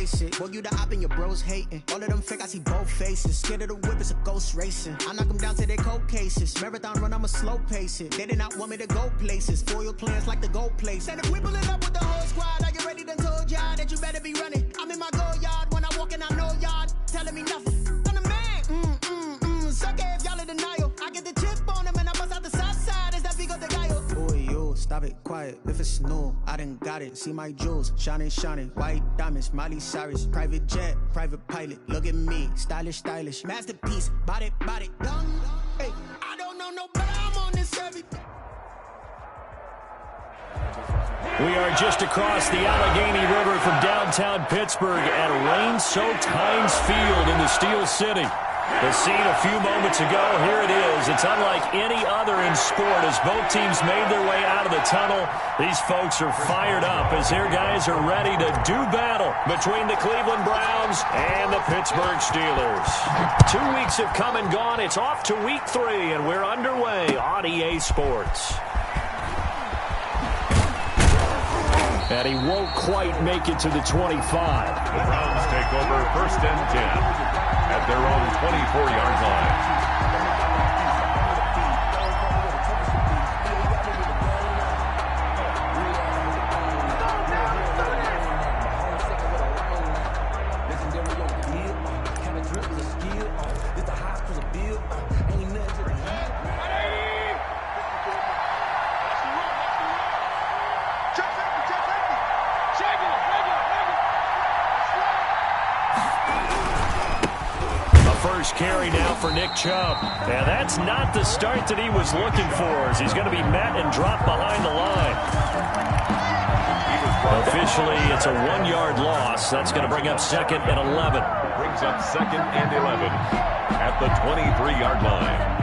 face it. Boy, you the op and your bros hating. All of them fake, I see both faces. Scared of the whip, it's a ghost racing. I knock them down to their cold cases. Marathon run, I'ma slow pace it. They did not want me to go places. Foil plans like the gold place. And if we pulling up with the whole squad, are you ready to told y'all that you better be running? I'm in my go yard. When I walk in, I know y'all telling me nothing. I'm the man. Suck it if y'all in denial. I get the chip on him and I bust out the south side. Is that Vigo de Gallo? Boy, yo, stop it, quiet. If it's new, I done got it. See my jewels, shining, shining. White diamonds, Miley Cyrus. Private jet, private pilot. Look at me, stylish, stylish. Masterpiece, body, done. Hey, I don't know no better. I'm on this every. We are just across the Allegheny River from downtown Pittsburgh at rain-soaked Heinz Field in the Steel City. The scene a few moments ago, here it is. It's unlike any other in sport as both teams made their way out of the tunnel. These folks are fired up as their guys are ready to do battle between the Cleveland Browns and the Pittsburgh Steelers. 2 weeks have come and gone. It's off to week 3, and we're underway on EA Sports. And he won't quite make it to the 25. The Browns take over 1st and 10 at their own 24-yard line. Carry now for Nick Chubb. And that's not the start that he was looking for, as he's going to be met and dropped behind the line. Officially, it's a 1-yard loss. That's going to bring up 2nd and 11. Brings up 2nd and 11 at the 23-yard line.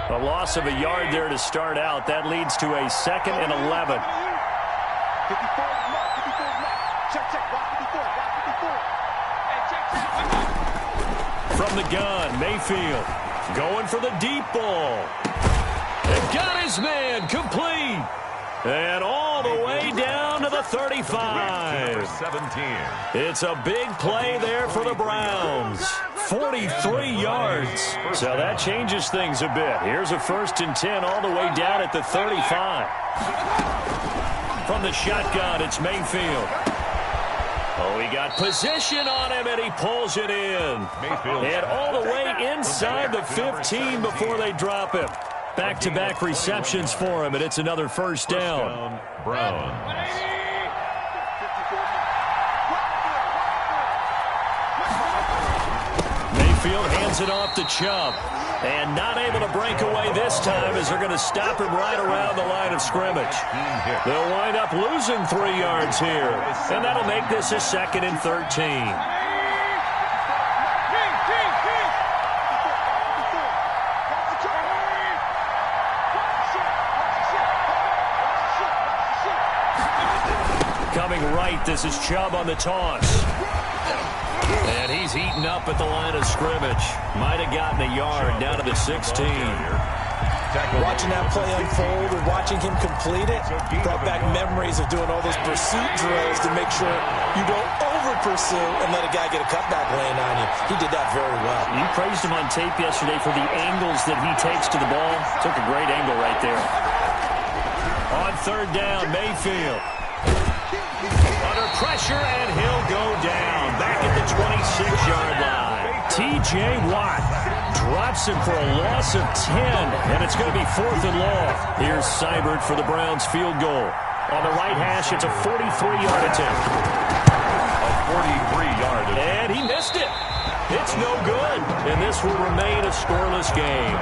A loss of a yard there to start out. That leads to a 2nd and 11. From the gun, Mayfield going for the deep ball. And got his man complete. And all the way down to the 35. 17. It's a big play there for the Browns. 43 yards. So that changes things a bit. Here's a 1st and 10 all the way down at the 35. From the shotgun, it's Mayfield. Oh, he got position on him, and he pulls it in. Mayfield. And all the way inside the 15 before they drop him. Back-to-back receptions for him, and it's another first down. Browns. Mayfield hands it off to Chubb. And not able to break away this time as they're going to stop him right around the line of scrimmage. They'll wind up losing 3 yards here. And that'll make this a 2nd and 13. Coming right, this is Chubb on the toss. And he's eaten up at the line of scrimmage. Might have gotten a yard down to the 16. Watching that play unfold and watching him complete it brought back memories of doing all those pursuit drills to make sure you don't over-pursue and let a guy get a cutback lane on you. He did that very well. You praised him on tape yesterday for the angles that he takes to the ball. Took a great angle right there. On 3rd down, Mayfield. Under pressure, and he'll go down. Back at the 26-yard line. T.J. Watt drops him for a loss of 10, and it's going to be 4th and long. Here's Seibert for the Browns field goal. On the right hash, it's a 43-yard attempt. A 43-yard attempt. And he missed it. It's no good, and this will remain a scoreless game.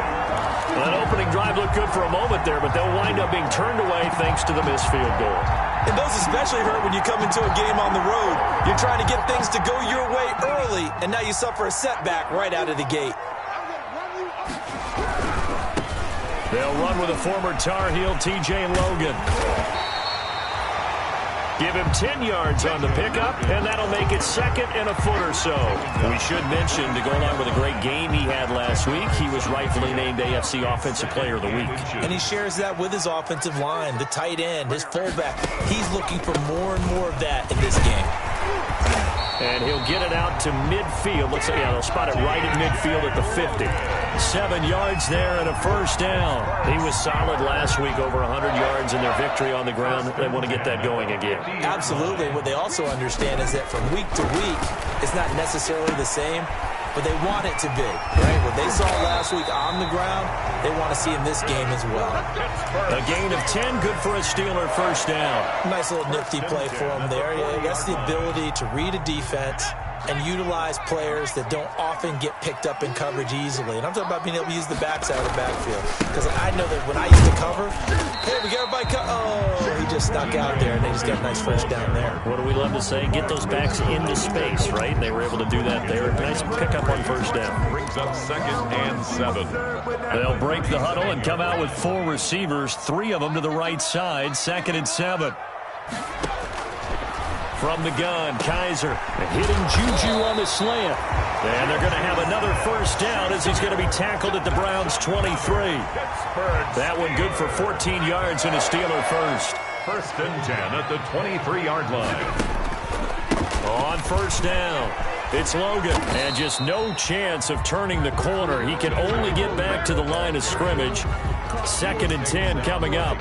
That opening drive looked good for a moment there, but they'll wind up being turned away thanks to the missed field goal. And those especially hurt when you come into a game on the road. You're trying to get things to go your way early, and now you suffer a setback right out of the gate. They'll run with a former Tar Heel, T.J. Logan. Give him 10 yards on the pickup, and that'll make it second and a foot or so. We should mention, to go along with a great game he had last week, he was rightfully named AFC Offensive Player of the Week. And he shares that with his offensive line, the tight end, his fullback. He's looking for more and more of that in this game. And he'll get it out to midfield. Looks like, yeah, they'll spot it right at midfield at the 50. 7 yards there and a first down. He was solid last week, over 100 yards in their victory on the ground. They want to get that going again. Absolutely. What they also understand is that from week to week, it's not necessarily the same, but they want it to be, right? What they saw last week on the ground, they want to see in this game as well. A gain of 10, good for a Steeler first down. Nice little nifty play for him there. That's the ability to read a defense and utilize players that don't often get picked up in coverage easily. And I'm talking about being able to use the backside of the backfield. Because I know that when I used to cover, hey, we got everybody oh, he just snuck out there, and they just got a nice first down there. What do we love to say? Get those backs into space, right? And they were able to do that there. Nice pickup on first down. Brings up 2nd and 7. They'll break the huddle and come out with 4 receivers, 3 of them to the right side, 2nd and 7. From the gun, Kaiser hitting Juju on the slant. And they're going to have another first down as he's going to be tackled at the Browns' 23. That one good for 14 yards and a Steeler first. 1st and 10 at the 23-yard line. On first down, it's Logan. And just no chance of turning the corner. He can only get back to the line of scrimmage. 2nd and 10 coming up.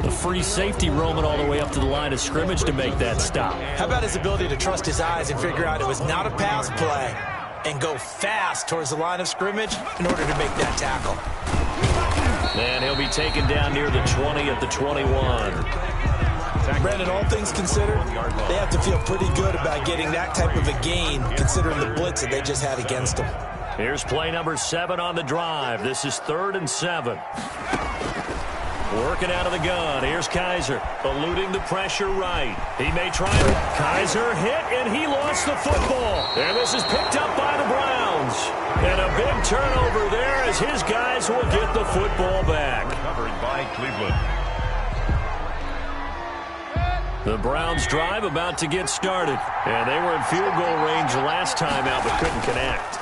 The free safety roaming all the way up to the line of scrimmage to make that stop. How about his ability to trust his eyes and figure out it was not a pass play and go fast towards the line of scrimmage in order to make that tackle. And he'll be taken down near the 20 at the 21. Brandon, all things considered, they have to feel pretty good about getting that type of a gain considering the blitz that they just had against them. Here's play number 7 on the drive. This is 3rd and 7. Working out of the gun. Here's Kaiser, eluding the pressure right. He may try to. Kaiser hit, and he lost the football. And this is picked up by the Browns. And a big turnover there as his guys will get the football back. Covered by Cleveland. The Browns drive about to get started. And they were in field goal range last time out, but couldn't connect.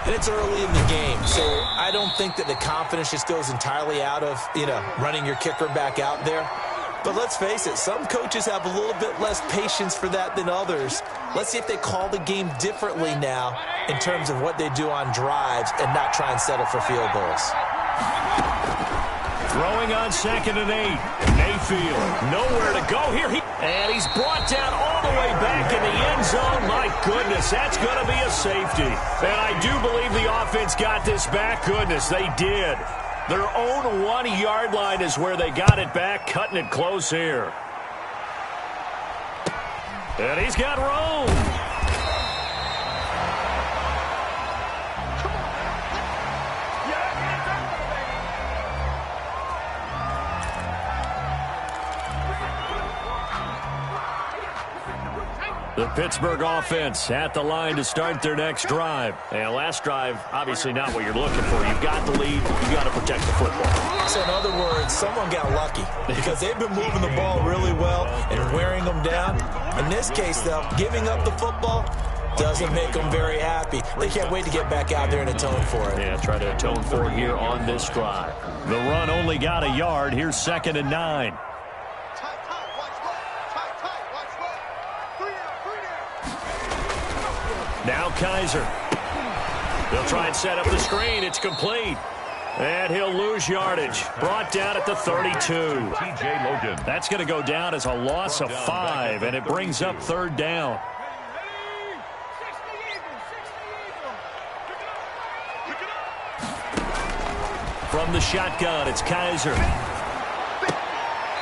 And it's early in the game, so I don't think that the confidence just goes entirely out of, running your kicker back out there. But let's face it, some coaches have a little bit less patience for that than others. Let's see if they call the game differently now in terms of what they do on drives and not try and settle for field goals. Throwing on 2nd and 8. Mayfield, nowhere to go here. And he's brought down all the way back in the end zone. My goodness, that's going to be a safety. And I do believe the offense got this back. Goodness, they did. Their own 1-yard line is where they got it back, cutting it close here. And he's got room. The Pittsburgh offense at the line to start their next drive. And last drive, obviously not what you're looking for. You've got the lead. You've got to protect the football. So in other words, someone got lucky because they've been moving the ball really well and wearing them down. In this case, though, giving up the football doesn't make them very happy. They can't wait to get back out there and atone for it. Yeah, try to atone for it here on this drive. The run only got a yard. Here's 2nd and 9. Now Kaiser. They'll try and set up the screen. It's complete. And he'll lose yardage. Brought down at the 32. T.J. Logan. That's going to go down as a loss of 5, and it brings up 3rd down. From the shotgun, it's Kaiser.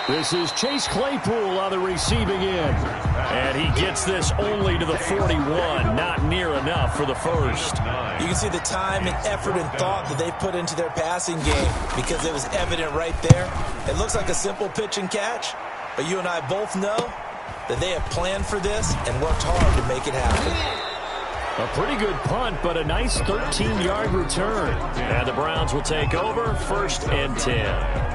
This is Chase Claypool on the receiving end. And he gets this only to the 41. Not near enough for the first. You can see the time and effort and thought that they put into their passing game because it was evident right there. It looks like a simple pitch and catch, but you and I both know that they have planned for this and worked hard to make it happen. A pretty good punt, but a nice 13-yard return. And the Browns will take over 1st and 10.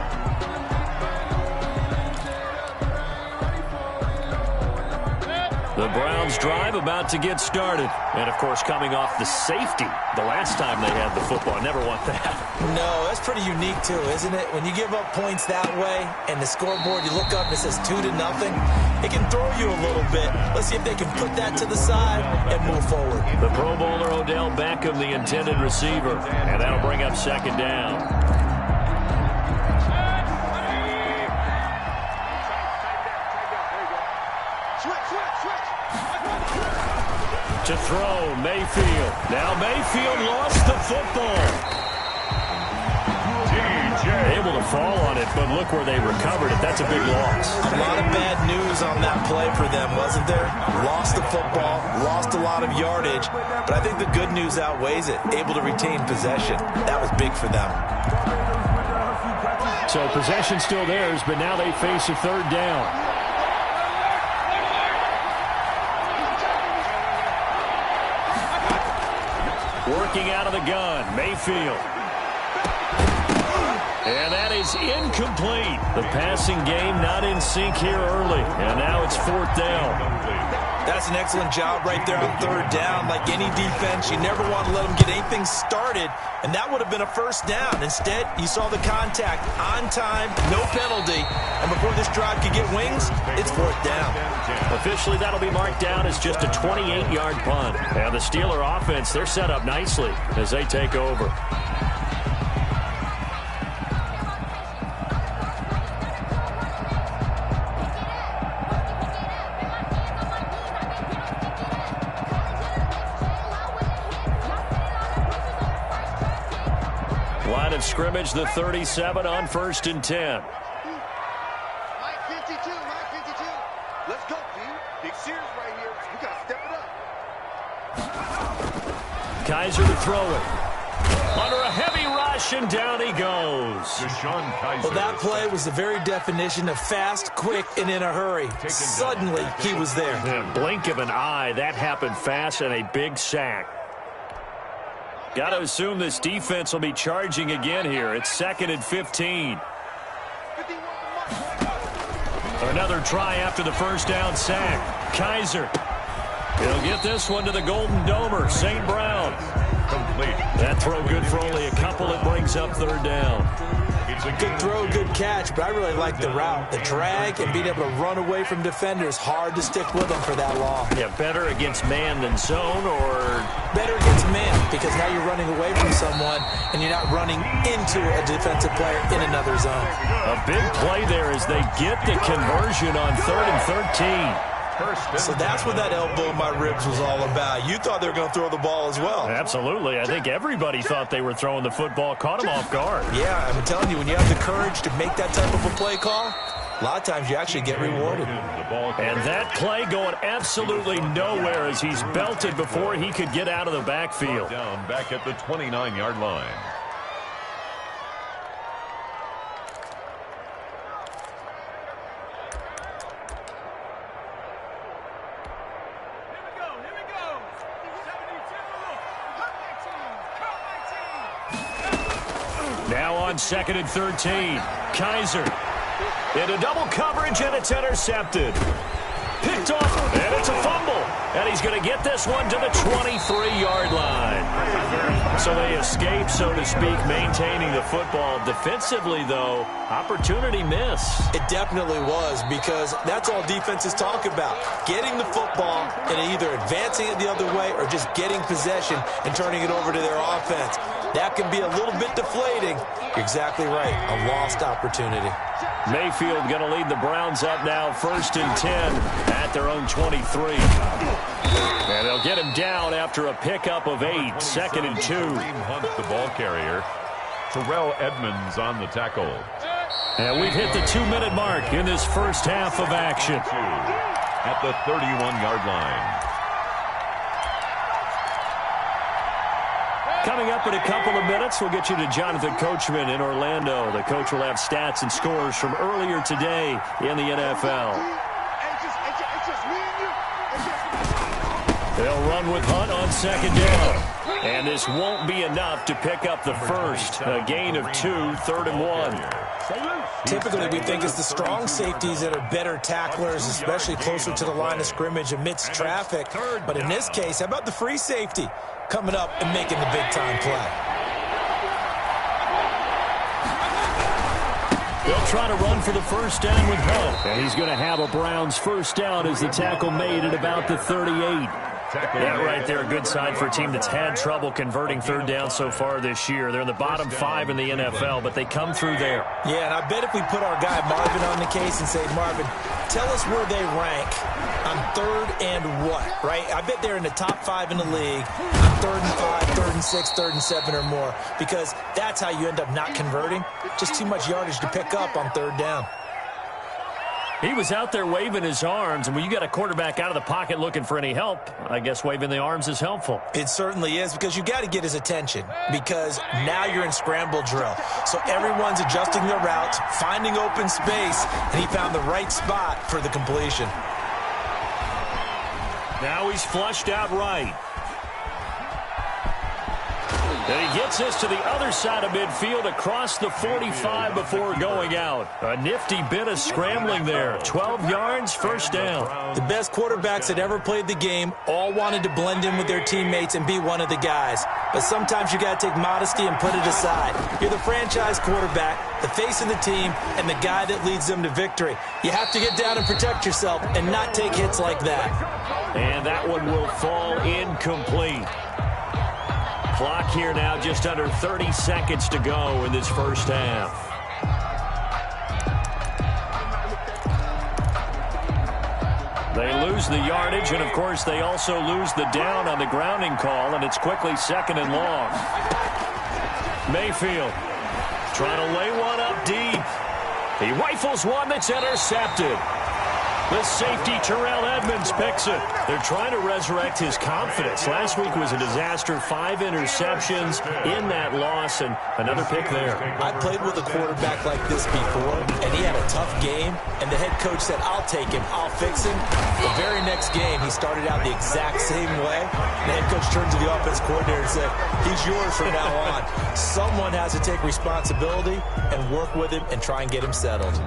The Browns drive about to get started. And, of course, coming off the safety the last time they had the football. I never want that. No, that's pretty unique, too, isn't it? When you give up points that way and the scoreboard, you look up and it says 2-0, it can throw you a little bit. Let's see if they can put that to the side and move forward. The Pro Bowler Odell Beckham, the intended receiver. And that'll bring up second down. To throw, Mayfield. Now Mayfield lost the football. Able to fall on it, but look where they recovered it. That's a big loss. A lot of bad news on that play for them, wasn't there? Lost the football, lost a lot of yardage, but I think the good news outweighs it. Able to retain possession. That was big for them. So possession still theirs, but now they face a third down. Working out of the gun, Mayfield. And that is incomplete. The passing game not in sync here early. And now it's fourth down. That's an excellent job right there on third down. Like any defense, you never want to let them get anything started, and that would have been a first down. Instead, you saw the contact on time, no penalty, and before this drive could get wings, it's fourth down. Officially, that'll be marked down as just a 28-yard punt. And the Steeler offense, they're set up nicely as they take over. Line of scrimmage, the 37 on 1st and 10. Mike 52. Let's go, P. Big Sears right here. We got to step it up. Kaiser to throw it. Under a heavy rush, and down he goes. Well, that play was the very definition of fast, quick, and in a hurry. Suddenly, he was there. In a blink of an eye, that happened fast, and a big sack. Got to assume this defense will be charging again here. It's 2nd and 15. Another try after the first down sack. Kaiser. He'll get this one to the Golden Domer, St. Brown. Complete. That throw good for only a couple. It brings up third down. Good throw, good catch, but I really like the route. The drag and being able to run away from defenders, hard to stick with them for that long. Yeah, better against man than zone, or better against man, because now you're running away from someone and you're not running into a defensive player in another zone. A big play there as they get the conversion on 3rd and 13. So that's what that elbow in my ribs was all about. You thought they were going to throw the ball as well. Absolutely. I think everybody thought they were throwing the football, caught them off guard. Yeah, I'm telling you, when you have the courage to make that type of a play call, a lot of times you actually get rewarded. And that play going absolutely nowhere as he's belted before he could get out of the backfield. Down back at the 29-yard line. Now on 2nd and 13. Kaiser into double coverage, and it's intercepted. Picked off, and it's a fumble. And he's going to get this one to the 23-yard line. So they escape, so to speak, maintaining the football. Defensively, though, opportunity miss. It definitely was, because that's all defenses talk about. Getting the football and either advancing it the other way or just getting possession and turning it over to their offense. That can be a little bit deflating. You're exactly right. A lost opportunity. Mayfield going to lead the Browns up now, 1st and 10 at their own 23. And they'll get him down after a pickup of 8, 2nd and 2. Hunt, the ball carrier. Terrell Edmonds on the tackle. And we've hit the 2-minute mark in this first half of action. At the 31-yard line. Coming up in a couple of minutes, we'll get you to Jonathan Coachman in Orlando. The coach will have stats and scores from earlier today in the NFL. They'll run with Hunt on 2nd down. And this won't be enough to pick up the first. A gain of 2, 3rd and 1. Typically, we think it's the strong safeties that are better tacklers, especially closer to the line of scrimmage amidst traffic. But in this case, how about the free safety coming up and making the big-time play? They'll try to run for the first down with help. And he's going to have a Browns first down as the tackle made at about the 38. That right there, a good sign for a team that's had trouble converting third down so far this year. They're in the bottom 5 in the NFL, but they come through there. Yeah, and I bet if we put our guy Marvin on the case and say, Marvin, tell us where they rank on third and what, right? I bet they're in the top 5 in the league on 3rd and 5, 3rd and 6, 3rd and 7 or more, because that's how you end up not converting. Just too much yardage to pick up on third down. He was out there waving his arms, and when you got a quarterback out of the pocket looking for any help, I guess waving the arms is helpful. It certainly is, because you got to get his attention, because now you're in scramble drill. So everyone's adjusting their routes, finding open space, and he found the right spot for the completion. Now he's flushed out right. And he gets us to the other side of midfield across the 45 before going out. A nifty bit of scrambling there. 12 yards, first down. The best quarterbacks that ever played the game all wanted to blend in with their teammates and be one of the guys. But sometimes you got to take modesty and put it aside. You're the franchise quarterback, the face of the team, and the guy that leads them to victory. You have to get down and protect yourself and not take hits like that. And that one will fall incomplete. Clock here now, just under 30 seconds to go in this first half. They lose the yardage, and of course they also lose the down on the grounding call, and it's quickly 2nd and long. Mayfield trying to lay one up deep. He rifles one that's intercepted. The safety, Terrell Edmonds, picks it. They're trying to resurrect his confidence. Last week was a disaster. 5 interceptions in that loss, and another pick there. I played with a quarterback like this before, and he had a tough game, and the head coach said, I'll take him, I'll fix him. The very next game, he started out the exact same way. The head coach turned to the offense coordinator and said, he's yours from now on. Someone has to take responsibility and work with him and try and get him settled.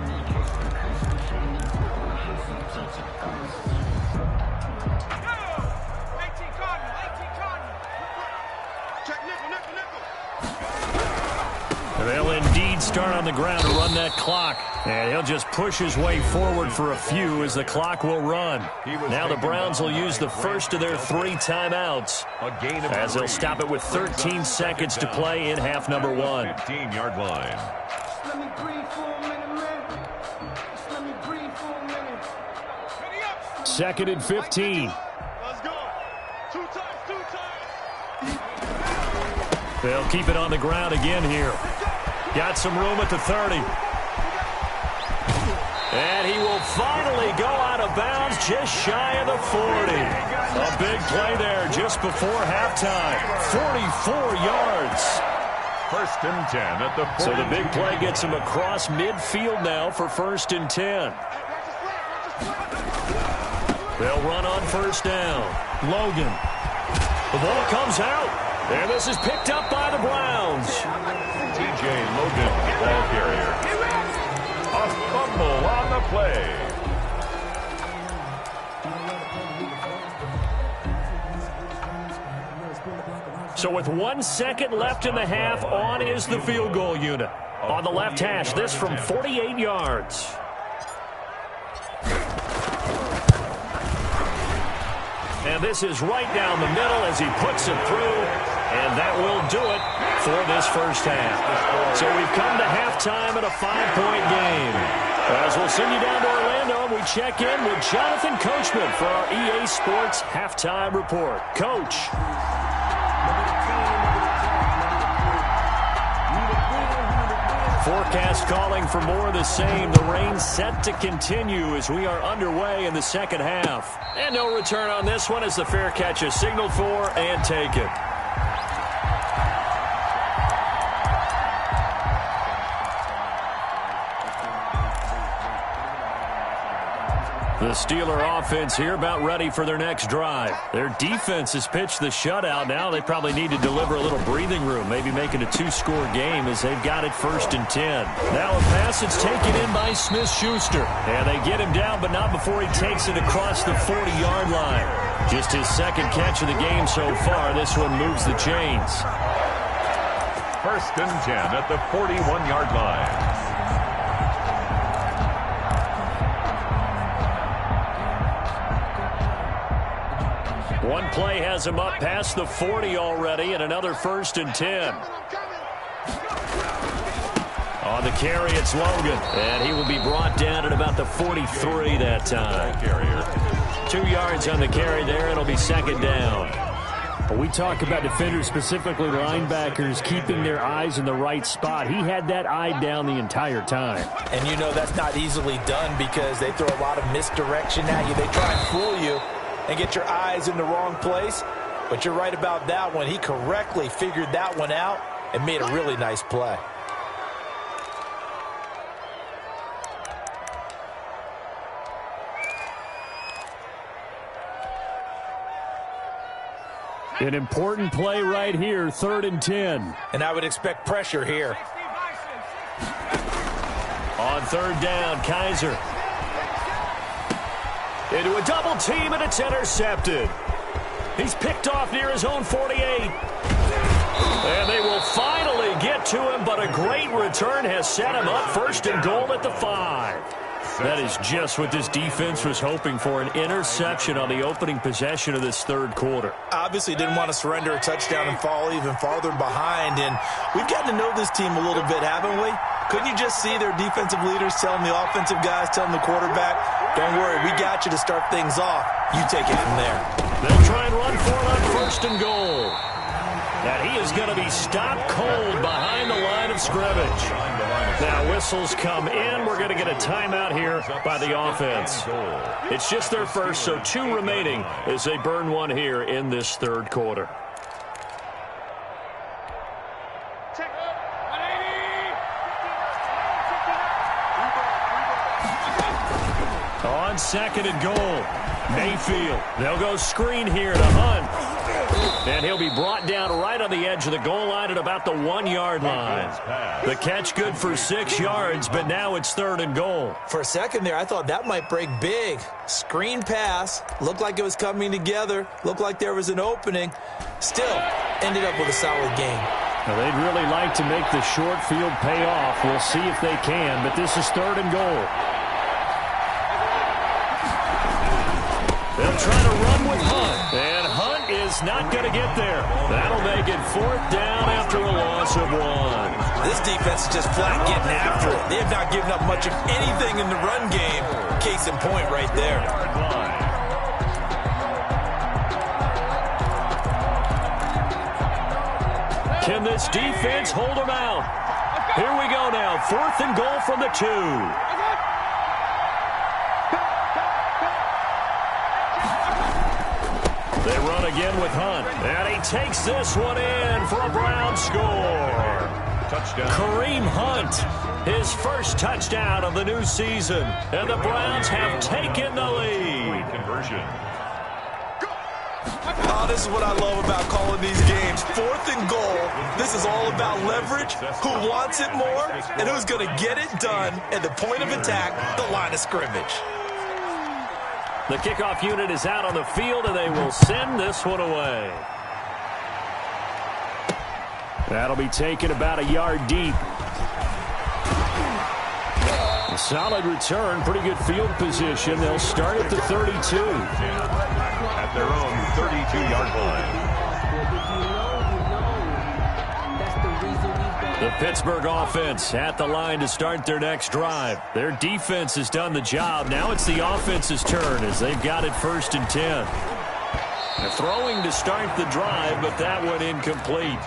They'll indeed start on the ground to run that clock. And he'll just push his way forward for a few as the clock will run. Now the Browns will use the first of their 3 timeouts as they'll stop it with 13 seconds to play in half number 1. 15-yard line. Let me breathe for a minute, man. Just let me breathe for a minute. 2nd and 15. Let's go. 2 times. They'll keep it on the ground again here. Got some room at the 30. And he will finally go out of bounds just shy of the 40. A big play there just before halftime. 44 yards. 1st and 10 at the 40. So the big play gets him across midfield now for 1st and 10. They'll run on first down. Logan. The ball comes out. And this is picked up by the Browns. TJ Logan, ball carrier. A fumble on the play. So with 1 second left in the half, on is the field goal unit. On the left hash, this from 48 yards. And this is right down the middle as he puts it through. And that will do it for this first half. So we've come to halftime in a 5-point game. As we'll send you down to Orlando, we check in with Jonathan Coachman for our EA Sports Halftime Report. Coach. Forecast calling for more of the same. The rain set to continue as we are underway in the second half. And no return on this one as the fair catch is signaled for and taken. The Steeler offense here about ready for their next drive. Their defense has pitched the shutout. Now they probably need to deliver a little breathing room, maybe make it a 2-score game as they've got it 1st and 10. Now a pass that's taken in by Smith-Schuster. And they get him down, but not before he takes it across the 40-yard line. Just his 2nd catch of the game so far. This one moves the chains. 1st and 10 at the 41-yard line. One play has him up past the 40 already, and another 1st and 10. On the carry, it's Logan, and he will be brought down at about the 43 that time. 2 yards on the carry there, and it'll be 2nd down. But we talk about defenders, specifically linebackers, keeping their eyes in the right spot. He had that eye down the entire time. And you know that's not easily done because they throw a lot of misdirection at you. They try and fool you and get your eyes in the wrong place. But you're right about that one. He correctly figured that one out and made a really nice play. An important play right here, 3rd and 10. And I would expect pressure here. On 3rd down, Kaiser. Into a double team, and it's intercepted. He's picked off near his own 48. And they will finally get to him, but a great return has set him up 1st and goal at the 5. That is just what this defense was hoping for, an interception on the opening possession of this 3rd quarter. Obviously didn't want to surrender a touchdown and fall even farther behind, and we've gotten to know this team a little bit, haven't we? Couldn't you just see their defensive leaders telling the offensive guys, telling the quarterback, don't worry, we got you to start things off. You take it from there. They'll try and run for it on 1st and goal. And he is going to be stopped cold behind the line of scrimmage. Now whistles come in. We're going to get a timeout here by the offense. It's just their first, so 2 remaining as they burn one here in this 3rd quarter. On 2nd and goal, Mayfield. They'll go screen here to Hunt. And he'll be brought down right on the edge of the goal line at about the 1-yard line. The catch good for 6 yards, but now it's 3rd and goal. For a second there, I thought that might break big. Screen pass. Looked like it was coming together. Looked like there was an opening. Still, ended up with a solid game. Now, they'd really like to make the short field pay off. We'll see if they can, but this is 3rd and goal. They'll try to run with Hunt, and Hunt is not going to get there. That'll make it 4th down after a loss of 1. This defense is just flat getting after it. They have not given up much of anything in the run game. Case in point right there. Can this defense hold them out? Here we go now, 4th and goal from the 2. They run again with Hunt, and he takes this one in for a Brown score. Touchdown. Kareem Hunt, his first touchdown of the new season, and the Browns have taken the lead. Conversion. Oh, this is what I love about calling these games. 4th and goal. This is all about leverage, who wants it more, and who's going to get it done at the point of attack, the line of scrimmage. The kickoff unit is out on the field, and they will send this one away. That'll be taken about a yard deep. A solid return, pretty good field position. They'll start at the 32. At their own 32-yard line. The Pittsburgh offense at the line to start their next drive. Their defense has done the job. Now it's the offense's turn as they've got it 1st and 10. They're throwing to start the drive, but that one incomplete.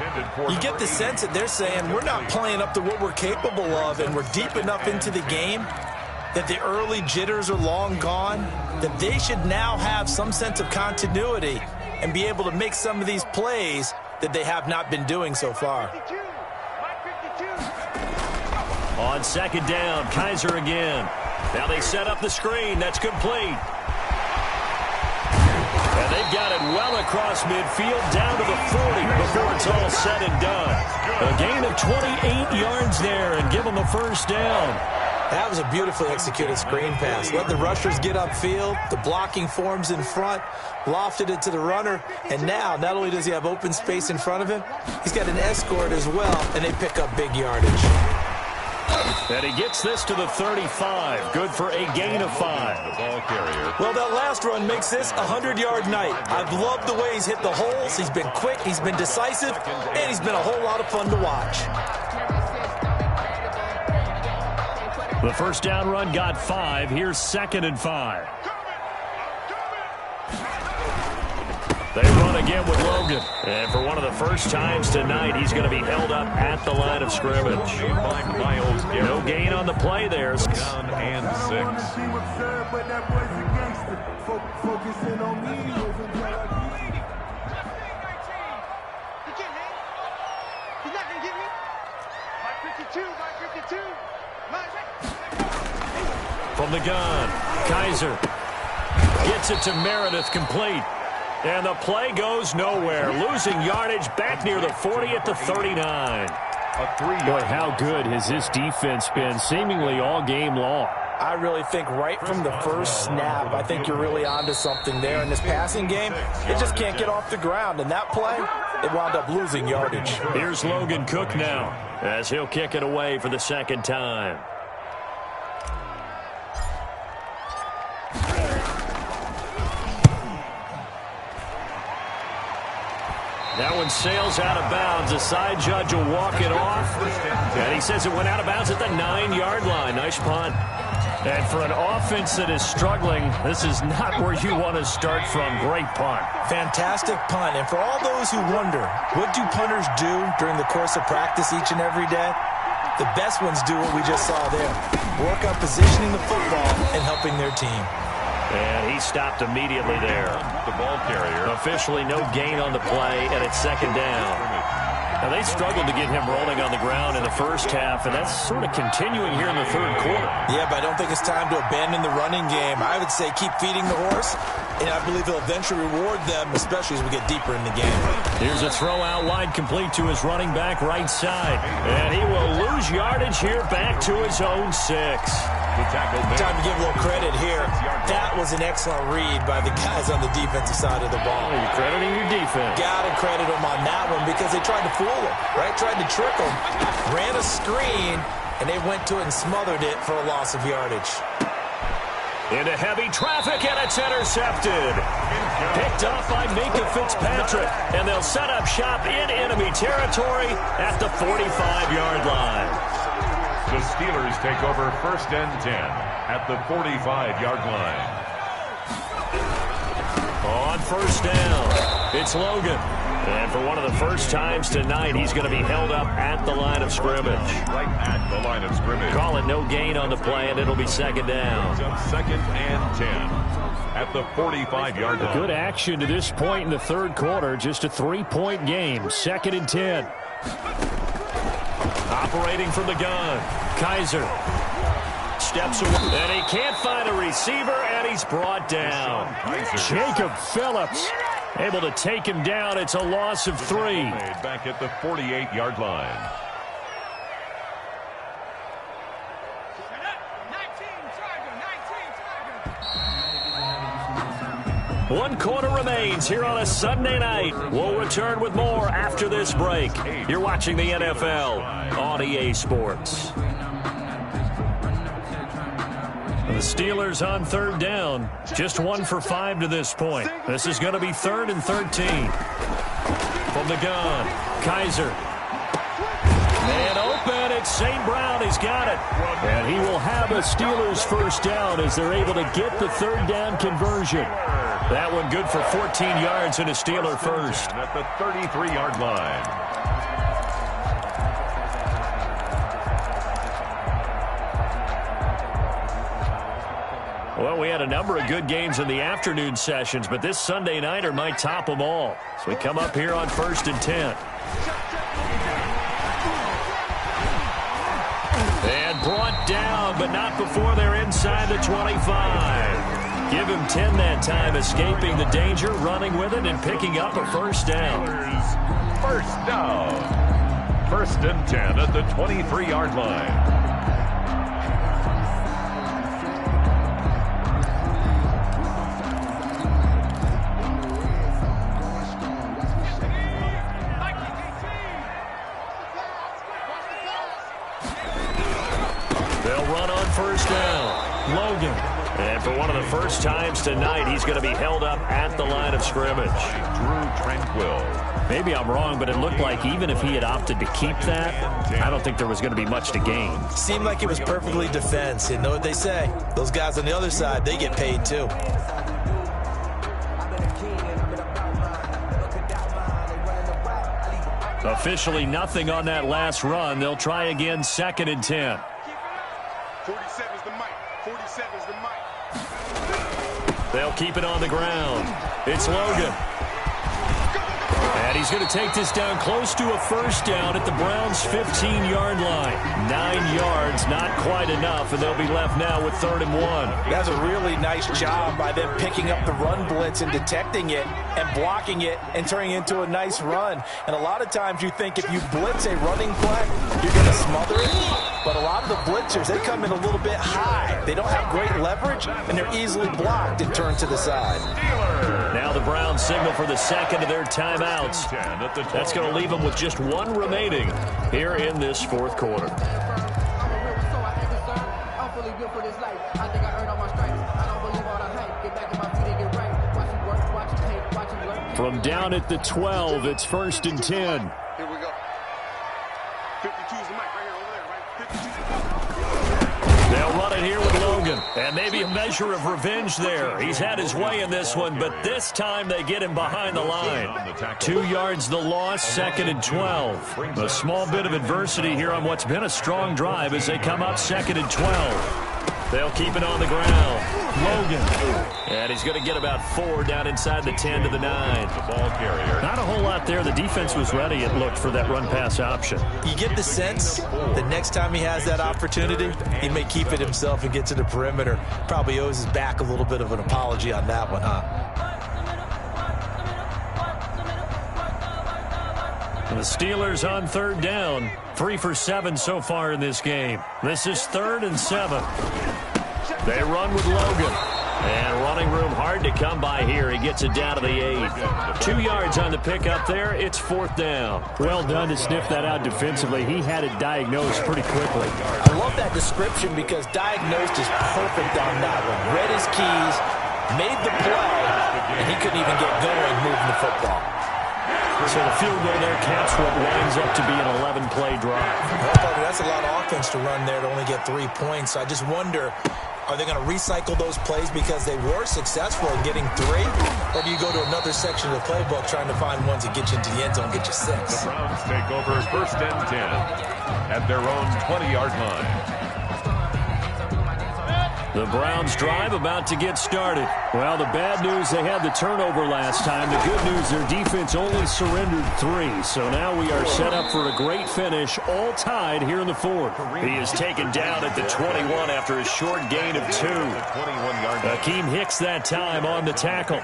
You get the sense that they're saying we're not playing up to what we're capable of, and we're deep enough into the game that the early jitters are long gone, that they should now have some sense of continuity and be able to make some of these plays that they have not been doing so far. On 2nd down, Kaiser again. Now they set up the screen. That's complete. And they've got it well across midfield down to the 40 before it's all said and done. A gain of 28 yards there and give them a first down. That was a beautifully executed screen pass. Let the rushers get upfield. The blocking forms in front. Lofted it to the runner. And now, not only does he have open space in front of him, he's got an escort as well, and they pick up big yardage. And he gets this to the 35. Good for a gain of 5. The ball carrier. Well, that last run makes this a 100-yard night. I've loved the way he's hit the holes. He's been quick, he's been decisive, and he's been a whole lot of fun to watch. The first down run got 5. Here's 2nd and 5. They run again with Logan. And for one of the first times tonight, he's going to be held up at the line of scrimmage. No gain on the play there. Down and 6. From the gun, Kaiser gets it to Meredith, complete. And the play goes nowhere. Losing yardage back near the 40 at the 39. Boy, how good has this defense been seemingly all game long? I really think right from the first snap, I think you're really onto something there in this passing game. It just can't get off the ground. And that play, it wound up losing yardage. Here's Logan Cook now as he'll kick it away for the second time. That one sails out of bounds. The side judge will walk it off. And he says it went out of bounds at the 9-yard line. Nice punt. And for an offense that is struggling, this is not where you want to start from. Great punt. Fantastic punt. And for all those who wonder, what do punters do during the course of practice each and every day? The best ones do what we just saw there. Work on positioning the football and helping their team. And he stopped immediately there. The ball carrier. Officially no gain on the play, and it's 2nd down. Now, they struggled to get him rolling on the ground in the first half, and that's sort of continuing here in the third quarter. Yeah, but I don't think it's time to abandon the running game. I would say keep feeding the horse, and I believe he'll eventually reward them, especially as we get deeper in the game. Here's a throw out wide complete to his running back right side. And he will lose yardage here back to his own 6. Time to give a little credit here. That was an excellent read by the guys on the defensive side of the ball. You're crediting your defense. Got to credit them on that one because they tried to fool him, right? Tried to trick him. Ran a screen, and they went to it and smothered it for a loss of yardage. Into heavy traffic, and it's intercepted. Picked up by Minka Fitzpatrick, and they'll set up shop in enemy territory at the 45-yard line. The Steelers take over 1st and 10 at the 45-yard line. On first down, it's Logan. And for one of the first times tonight, he's going to be held up at the line of scrimmage. Right at the line of scrimmage. Call it no gain on the play, and it'll be 2nd down. 2nd and 10 at the 45-yard line. Good action to this point in the third quarter. Just a 3-point game. 2nd and 10. Operating from the gun, Kaiser steps away, and he can't find a receiver, and he's brought down. Jacob Phillips able to take him down. It's a loss of 3. Back at the 48-yard line. One quarter remains here on a Sunday night. We'll return with more after this break. You're watching the NFL on EA Sports. The Steelers on 3rd down. Just 1 for 5 to this point. This is going to be 3rd and 13. From the gun, Kaiser. And open, it's St. Brown. He's got it. And he will have a Steelers first down as they're able to get the 3rd down conversion. That one good for 14 yards and a Steeler first. At the 33-yard line. Well, we had a number of good games in the afternoon sessions, but this Sunday nighter might top them all. So we come up here on 1st and 10. And brought down but not before they're inside the 25. Give him 10 that time, escaping the danger, running with it, and picking up a first down. First down. 1st and 10 at the 23-yard line. They'll run on first down. Logan. And for one of the first times tonight, he's going to be held up at the line of scrimmage. Drew Tranquill. Maybe I'm wrong, but it looked like even if he had opted to keep that, I don't think there was going to be much to gain. Seemed like it was perfectly defense. You know what they say? Those guys on the other side, they get paid too. Officially nothing on that last run. They'll try again, 2nd and 10. 47's the mic. 47's the mic. They'll keep it on the ground. It's Logan. And he's going to take this down close to a first down at the Browns' 15-yard line. 9 yards, not quite enough, and they'll be left now with 3rd and 1. That's a really nice job by them picking up the run blitz and detecting it and blocking it and turning it into a nice run. And a lot of times you think if you blitz a running play, you're going to smother it. But a lot of the blitzers, they come in a little bit high. They don't have great leverage, and they're easily blocked and turned to the side. Now the Browns signal for the second of their timeouts. That's going to leave them with just 1 remaining here in this 4th quarter. From down at the 12, it's 1st and 10. Here we go. 52's the mic right here over there, right? 52's They'll run it here with Logan. And maybe a measure of revenge there. He's had his way in this one, but this time they get him behind the line. 2 yards the loss, 2nd and 12. A small bit of adversity here on what's been a strong drive as they come up 2nd and 12. They'll keep it on the ground. Logan. And he's going to get about 4 down inside the 10 to the 9. The ball carrier. Not a whole lot there. The defense was ready, it looked, for that run-pass option. You get the sense that next time he has that opportunity, he may keep it himself and get to the perimeter. Probably owes his back a little bit of an apology on that one, huh? The Steelers on 3rd down. 3 for 7 so far in this game. This is 3rd and 7. They run with Logan. And running room hard to come by here. He gets it down to the 8. 2 yards on the pickup there. It's 4th down. Well done to sniff that out defensively. He had it diagnosed pretty quickly. I love that description because diagnosed is perfect on that one. Read his keys, made the play, and he couldn't even get going moving the football. So the field goal there caps what winds up to be an 11-play drive. Well, that's a lot of offense to run there to only get 3 points. I just wonder, are they going to recycle those plays because they were successful in getting 3? Or do you go to another section of the playbook trying to find ones that get you into the end zone and get you 6? The Browns take over 1st and 10 at their own 20-yard line. The Browns drive about to get started. Well, the bad news, they had the turnover last time. The good news, their defense only surrendered 3. So now we are set up for a great finish, all tied here in the 4th. He is taken down at the 21 after a short gain of 2. 21-yard. Akeem Hicks that time on the tackle.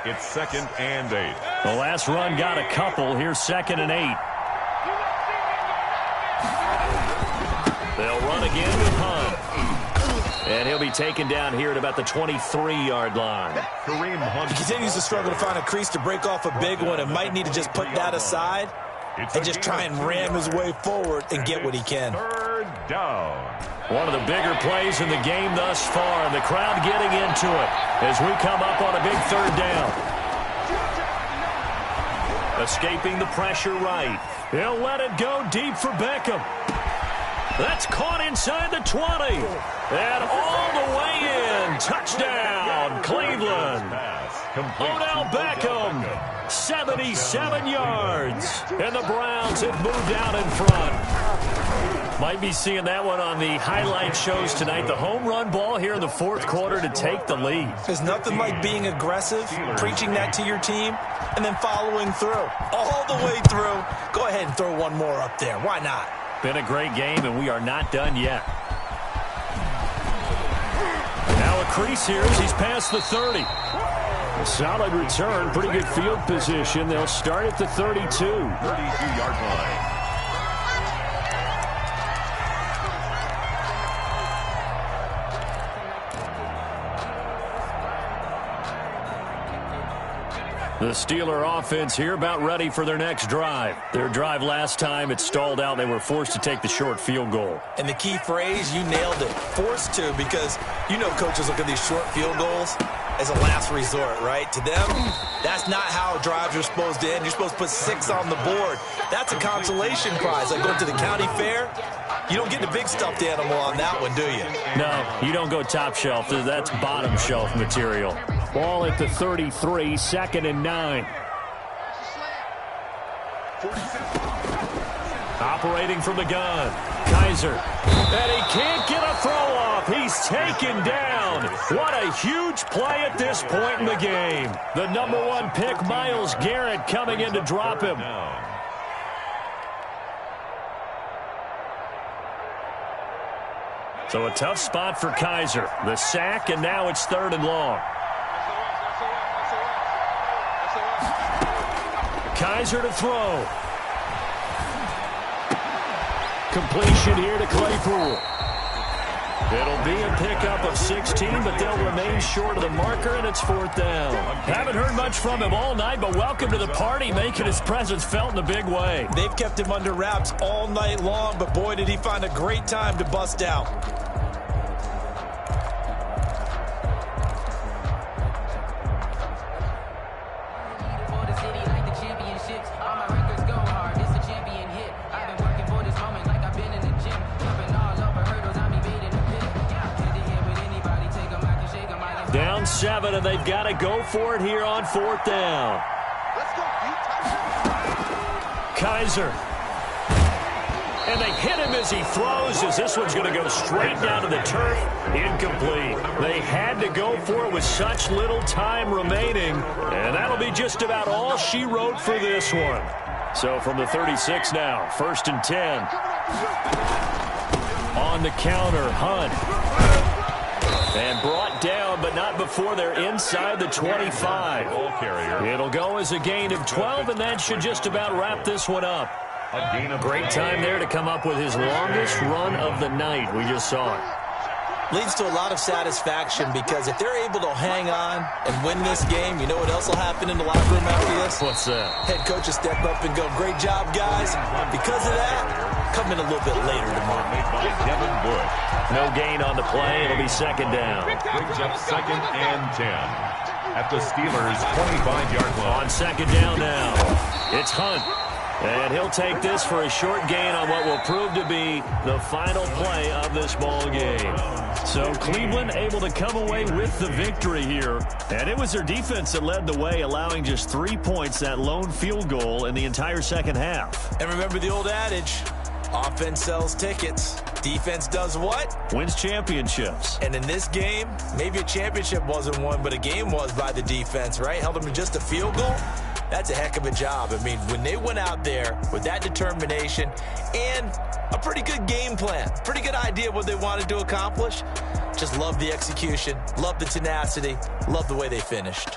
It's 2nd and 8. The last run got a couple. Here's 2nd and 8. They'll run again with Hunt. And he'll be taken down here at about the 23-yard line. Kareem Hunt. He continues to struggle to find a crease to break off a big one and might need to just put that aside and just try and ram his way forward and get what he can. 3rd down. One of the bigger plays in the game thus far, and the crowd getting into it as we come up on a big 3rd down. Escaping the pressure right. He'll let it go deep for Beckham. That's caught inside the 20. And all the way in. Touchdown, Cleveland. Odell Beckham, 77 yards. And the Browns have moved out in front. Might be seeing that one on the highlight shows tonight. The home run ball here in the 4th quarter to take the lead. There's nothing like being aggressive, preaching that to your team, and then following through. All the way through. Go ahead and throw one more up there. Why not? Been a great game, and we are not done yet. Now a crease here as he's past the 30. A solid return, pretty good field position. They'll start at the 32. 32-yard line. The Steeler offense here about ready for their next drive. Their drive last time, it stalled out. They were forced to take the short field goal. And the key phrase, you nailed it, forced to, because you know coaches look at these short field goals as a last resort, right? To them, that's not how drives are supposed to end. You're supposed to put 6 on the board. That's a consolation prize. Like going to the county fair, you don't get the big stuffed animal on that one, do you? No, you don't go top shelf. That's bottom shelf material. Ball at the 33, 2nd and 9. Operating from the gun, Kaiser. And he can't get a throw off. He's taken down. What a huge play at this point in the game. The #1 pick, Myles Garrett, coming in to drop him. So a tough spot for Kaiser. The sack, and now it's 3rd and long. Kaiser to throw. Completion here to Claypool. It'll be a pickup of 16, but they'll remain short of the marker, and it's 4th down. Haven't heard much from him all night, but welcome to the party, making his presence felt in a big way. They've kept him under wraps all night long, but boy, did he find a great time to bust out. Down 7, and they've got to go for it here on 4th down. Let's go, Kaiser. And they hit him as he throws, as this one's going to go straight down to the turf. Incomplete. They had to go for it with such little time remaining, and that'll be just about all she wrote for this one. So from the 36 now, 1st and 10. On the counter, Hunt. And brought down, but not before they're inside the 25. It'll go as a gain of 12, and that should just about wrap this one up. Great time there to come up with his longest run of the night. We just saw it. Leads to a lot of satisfaction, because if they're able to hang on and win this game, you know what else will happen in the locker room after this? What's that? Head coach will step up and go, great job, guys. Because of that, come in a little bit later tomorrow. No gain on the play. It'll be 2nd down. Brings up 2nd and 10 at the Steelers' 25-yard line. On 2nd down now, it's Hunt. And he'll take this for a short gain on what will prove to be the final play of this ball game. So Cleveland able to come away with the victory here. And it was their defense that led the way, allowing just 3 points, that lone field goal in the entire second half. And remember the old adage, offense sells tickets. Defense does what? Wins championships. And in this game, maybe a championship wasn't won, but a game was by the defense, right? Held them to just a field goal. That's a heck of a job. I mean, when they went out there with that determination and a pretty good game plan, pretty good idea of what they wanted to accomplish, just love the execution, love the tenacity, love the way they finished.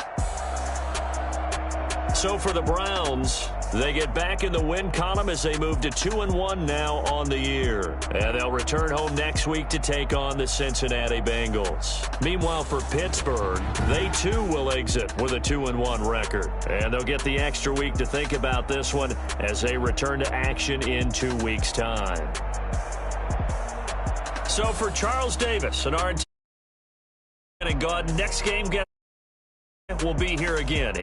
So for the Browns, they get back in the win column as they move to 2-1 now on the year. And they'll return home next week to take on the Cincinnati Bengals. Meanwhile, for Pittsburgh, they too will exit with a 2-1 record. And they'll get the extra week to think about this one as they return to action in 2 weeks' time. So for Charles Davis and our and God, next game will be here again.